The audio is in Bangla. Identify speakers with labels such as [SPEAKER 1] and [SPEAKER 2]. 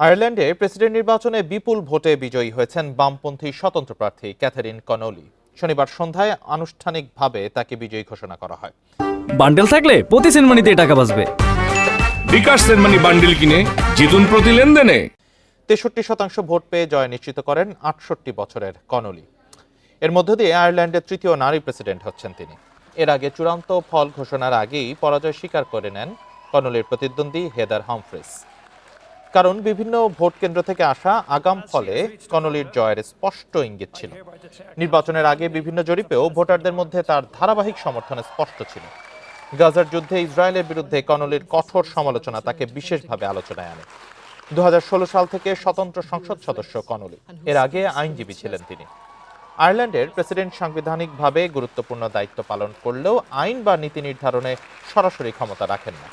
[SPEAKER 1] আয়ারল্যান্ডে প্রেসিডেন্ট নির্বাচনে বিপুল ভোটে বিজয়ী হয়েছেন বামপন্থী স্বতন্ত্র প্রার্থী ক্যাথারিন কনোলি। শনিবার সন্ধ্যায় আনুষ্ঠানিকভাবে তাকে বিজয়ী ঘোষণা করা হয়।
[SPEAKER 2] বান্ডেল থাকলে প্রতি সেনমানিতে টাকা বাঁচবে।
[SPEAKER 3] বিকাশ সেনমানি বান্ডেল কিনে জিতুন প্রতি লেনদেনে।
[SPEAKER 1] 63% ভোট পেয়ে জয় নিশ্চিত করেন 68 বছরের কনোলি। এর মধ্য দিয়ে আয়ারল্যান্ডের তৃতীয় নারী প্রেসিডেন্ট হচ্ছেন তিনি। এর আগে চূড়ান্ত ফল ঘোষণার আগেই পরাজয় স্বীকার করে নেন কনোলির প্রতিদ্বন্দ্বী হেদার হামফ্রিস। কারণ বিভিন্ন ভোট কেন্দ্র থেকে আসা আগাম ফলে কনোলির জয়ের স্পষ্ট ইঙ্গিত ছিল। নির্বাচনের আগে বিভিন্ন জরিপেও ভোটারদের মধ্যে তার ধারাবাহিক সমর্থন স্পষ্ট ছিল। গাজার যুদ্ধে ইসরায়েলের বিরুদ্ধে কনোলির কঠোর সমালোচনা তাকে বিশেষভাবে আলোচনায় আনে। 2016 সাল থেকে স্বতন্ত্র সংসদ সদস্য কনোলি। এর আগে আইনজীবী ছিলেন তিনি। আয়ারল্যান্ডের প্রেসিডেন্ট সাংবিধানিকভাবে গুরুত্বপূর্ণ দায়িত্ব পালন করলেও আইন বা নীতি নির্ধারণে সরাসরি ক্ষমতা রাখেন না।